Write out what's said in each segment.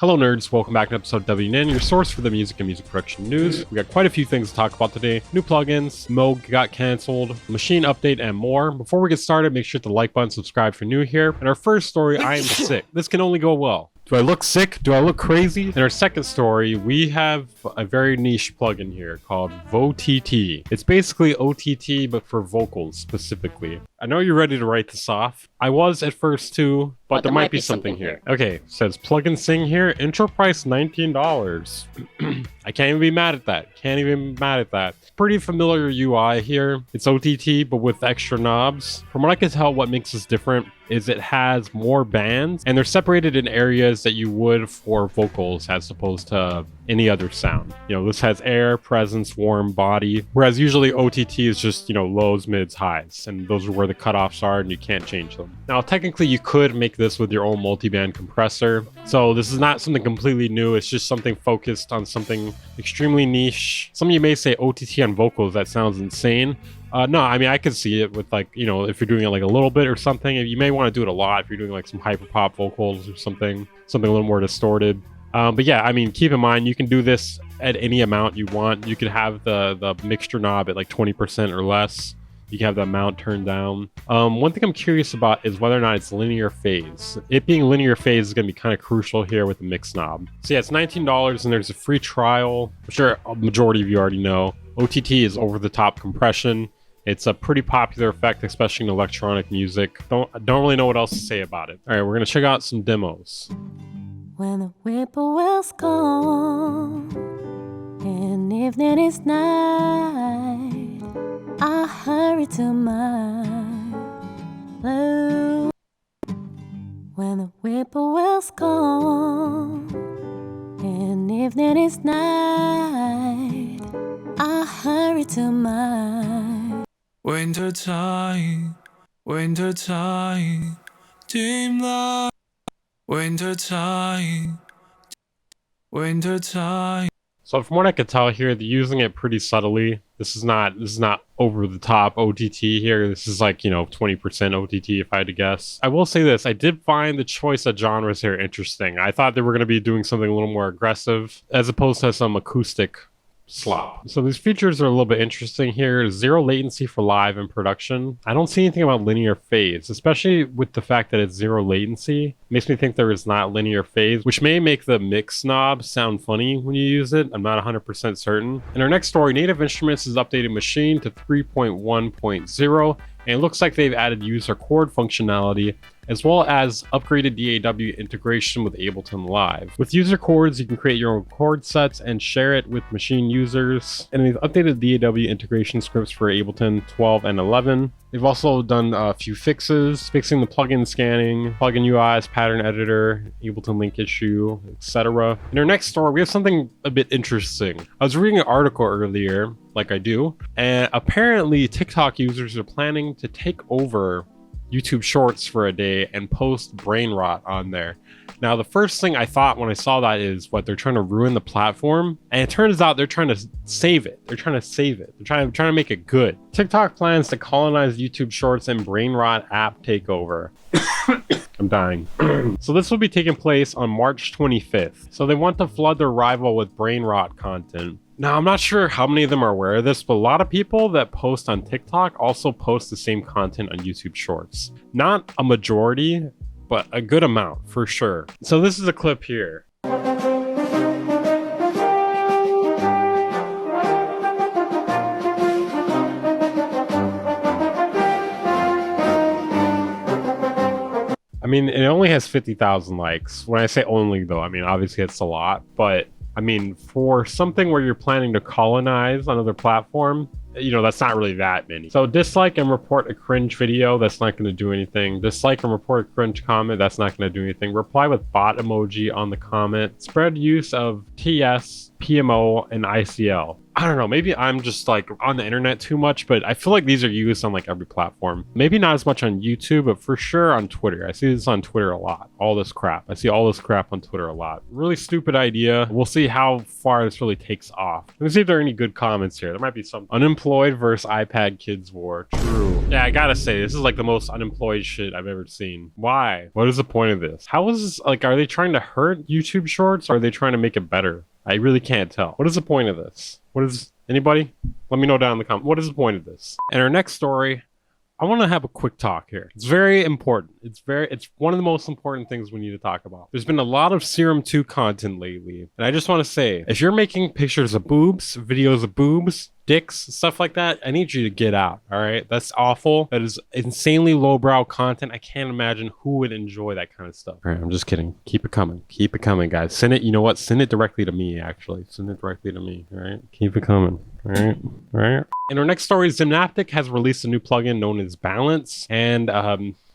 Hello nerds, welcome back to episode WNN, your source for the music and music production news. We got quite a few things to talk about today. New plugins, MOOG got cancelled, machine update, and more. Before we get started, make sure to like button, subscribe if you're new here. And our first story, I am sick. This can only go well. Do I look sick? Do I look crazy? In our second story, we have a very niche plugin here called VOTT. It's basically OTT, but for vocals specifically. I know you're ready to write this off. I was at first too, but there might be something here. Okay, says plugin sing here. Intro price $19. I can't even be mad at that. Can't even be mad at that. Pretty familiar UI here. It's OTT, but with extra knobs. From what I can tell, what makes this different is it has more bands, and they're separated in areas that you would for vocals as opposed to any other sound. You know, this has air, presence, warm, body, whereas usually OTT is just, you know, lows, mids, highs, and those are where the cutoffs are and you can't change them. Now, technically you could make this with your own multi-band compressor, so this is not something completely new. It's just something focused on something extremely niche. Some of you may say OTT on vocals, that sounds insane. No, I mean, I could see it with, like, you know, if you're doing it like a little bit or something. You may want to do it a lot if you're doing like some hyper pop vocals or something a little more distorted. But yeah, I mean, keep in mind, you can do this at any amount you want. You can have the mixture knob at like 20% or less. You can have the amount turned down. One thing I'm curious about is whether or not it's linear phase. It being linear phase is going to be kind of crucial here with the mix knob. So yeah, it's $19 and there's a free trial. I'm sure a majority of you already know. OTT is over-the-top compression. It's a pretty popular effect, especially in electronic music. Don't really know what else to say about it. All right, we're going to check out some demos. When the whippoorwill's gone and evening is night, I hurry to my blue. When the whippoorwill's gone and evening is night, I hurry to my wintertime, dim light. Wintertime. So from what I could tell here, they're using it pretty subtly. This is not over the top OTT here. This is like, you know, 20% OTT if I had to guess. I will say this, I did find the choice of genres here interesting. I thought they were going to be doing something a little more aggressive as opposed to some acoustic slop. So these features are a little bit interesting here. Zero latency for live and production. I don't see anything about linear phase, especially with the fact that it's zero latency. Makes me think there is not linear phase, which may make the mix knob sound funny when you use it. I'm not 100% certain. In our next story, Native Instruments has updated Machine to 3.1.0, and it looks like they've added user chord functionality as well as upgraded DAW integration with Ableton Live. With user chords, you can create your own chord sets and share it with machine users. And they've updated DAW integration scripts for Ableton 12 and 11. They've also done a few fixes, fixing the plugin scanning, plugin UIs, pattern editor, Ableton link issue, etc. In our next story, we have something a bit interesting. I was reading an article earlier, like I do, and apparently TikTok users are planning to take over YouTube Shorts for a day and post brain rot on there. Now, the first thing I thought when I saw that is what, they're trying to ruin the platform, and it turns out they're trying to save it. They're trying to make it good. TikTok plans to colonize YouTube Shorts and brain rot app takeover. I'm dying. So this will be taking place on March 25th. So they want to flood their rival with brain rot content. Now, I'm not sure how many of them are aware of this, but a lot of people that post on TikTok also post the same content on YouTube Shorts. Not a majority, but a good amount for sure. So this is a clip here. I mean, it only has 50,000 likes. When I say only, though, I mean, obviously it's a lot, but I mean, for something where you're planning to colonize another platform, you know, that's not really that many. So dislike and report a cringe video, that's not going to do anything. Dislike and report a cringe comment, that's not going to do anything. Reply with bot emoji on the comment. Spread use of TS, PMO, and ICL. I don't know, maybe I'm just like on the internet too much, but I feel like these are used on like every platform. Maybe not as much on YouTube, but for sure on Twitter. I see this on Twitter a lot. All this crap. I see all this crap on Twitter a lot. Really stupid idea. We'll see how far this really takes off. Let me see if there are any good comments here. There might be some. Unemployed versus iPad kids war. True. Yeah, I gotta say, this is like the most unemployed shit I've ever seen. Why? What is the point of this? How is this, like, are they trying to hurt YouTube Shorts or are they trying to make it better? I really can't tell. What is the point of this? What is, anybody? Let me know down in the comments. What is the point of this? And our next story, I want to have a quick talk here. It's very important. It's one of the most important things we need to talk about. There's been a lot of Serum 2 content lately. And I just want to say, if you're making pictures of boobs, videos of boobs, dicks, stuff like that, I need you to get out, all right? That's awful. That is insanely lowbrow content. I can't imagine who would enjoy that kind of stuff. All right, I'm just kidding. Keep it coming. Keep it coming, guys. Send it, you know what? Send it directly to me, actually. Send it directly to me, all right? Keep it coming, all right? All right? In our next story, ZYNAPTIQ has released a new plugin known as Balance, and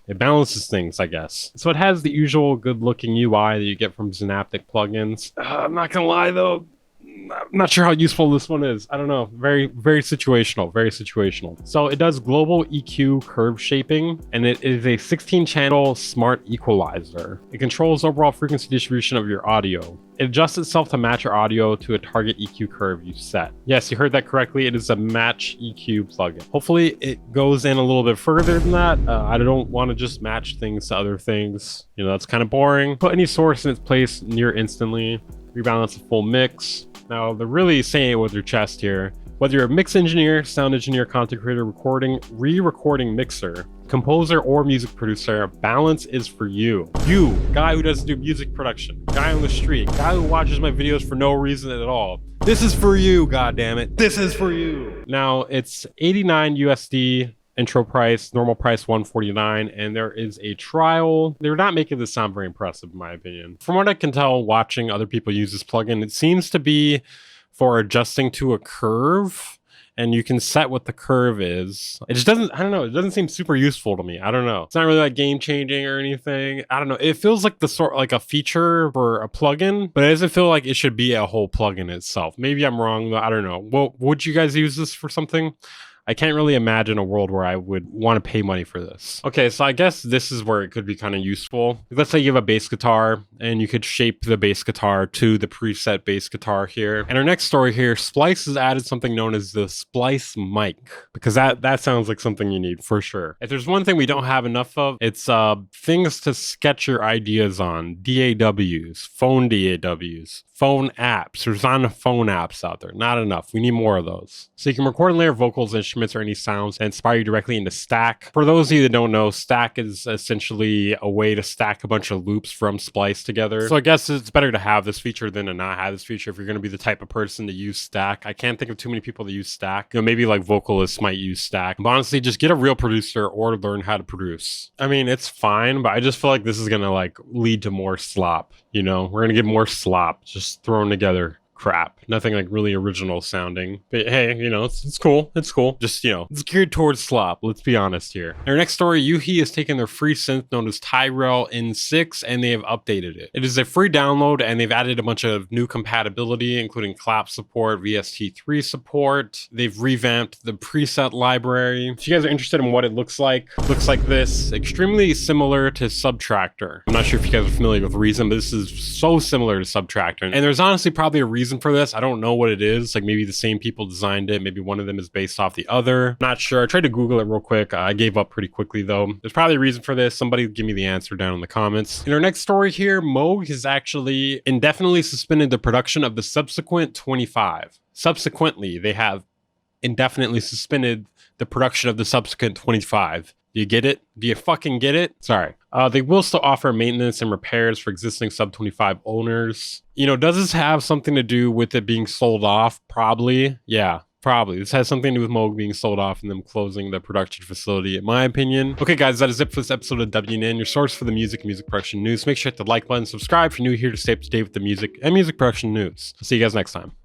it balances things, I guess. So it has the usual good-looking UI that you get from ZYNAPTIQ plugins. I'm not gonna lie, though. I'm not sure how useful this one is. I don't know. Very situational. Very situational. So it does global EQ curve shaping, and it is a 16-channel smart equalizer. It controls overall frequency distribution of your audio. It adjusts itself to match your audio to a target EQ curve you set. Yes, you heard that correctly. It is a match EQ plugin. Hopefully it goes in a little bit further than that. I don't want to just match things to other things. You know, that's kind of boring. Put any source in its place near instantly. Rebalance a full mix. Now, they're really saying it with their chest here. Whether you're a mix engineer, sound engineer, content creator, recording, re-recording mixer, composer, or music producer, Balance is for you. You, guy who doesn't do music production, guy on the street, guy who watches my videos for no reason at all. This is for you, goddammit. This is for you. Now, it's 89 USD. Intro price, normal price $149, and there is a trial. They're not making this sound very impressive, in my opinion. From what I can tell, watching other people use this plugin, it seems to be for adjusting to a curve, and you can set what the curve is. It just doesn't, I don't know, it doesn't seem super useful to me. I don't know. It's not really like game changing or anything. I don't know. It feels like the sort, like a feature for a plugin, but it doesn't feel like it should be a whole plugin itself. Maybe I'm wrong, though. I don't know. Well, would you guys use this for something? I can't really imagine a world where I would want to pay money for this. Okay, so I guess this is where it could be kind of useful. Let's say you have a bass guitar and you could shape the bass guitar to the preset bass guitar here. And our next story here, Splice has added something known as the Splice mic, because that sounds like something you need for sure. If there's one thing we don't have enough of, it's things to sketch your ideas on, DAWs, phone DAWs, phone apps. There's not enough phone apps out there. Not enough. We need more of those. So you can record and layer vocals, instruments, or any sounds that inspire you directly into Stack. For those of you that don't know, Stack is essentially a way to stack a bunch of loops from Splice together. So I guess it's better to have this feature than to not have this feature if you're going to be the type of person to use Stack. I can't think of too many people that use Stack. You know, maybe like vocalists might use Stack. But honestly, just get a real producer or learn how to produce. I mean, it's fine, but I just feel like this is going to like lead to more slop. You know, we're going to get more slop just thrown together crap. Nothing like really original sounding. But hey, you know, it's cool. It's cool. Just, you know, it's geared towards slop. Let's be honest here. Our next story, Yuhi has taken their free synth known as TYRELL N6 and they have updated it. It is a free download and they've added a bunch of new compatibility, including clap support, VST3 support. They've revamped the preset library. If you guys are interested in what it looks like this. Extremely similar to Subtractor. I'm not sure if you guys are familiar with Reason, but this is so similar to Subtractor. And there's honestly probably a reason for this. I don't know what it is. Like maybe the same people designed it. Maybe one of them is based off the other. Not sure. I tried to Google it real quick. I gave up pretty quickly though. There's probably a reason for this. Somebody give me the answer down in the comments. In our next story here, MOOG has actually indefinitely suspended the production of the Subsequent 25. Subsequently, they have indefinitely suspended the production of the Subsequent 25. Do you get it? Do you fucking get it? Sorry. They will still offer maintenance and repairs for existing Sub-25 owners. You know, does this have something to do with it being sold off? Probably. Yeah, probably. This has something to do with Moog being sold off and them closing the production facility, in my opinion. Okay, guys, that is it for this episode of WNN, your source for the music and music production news. Make sure to hit the like button, subscribe if you're new here to stay up to date with the music and music production news. I'll see you guys next time.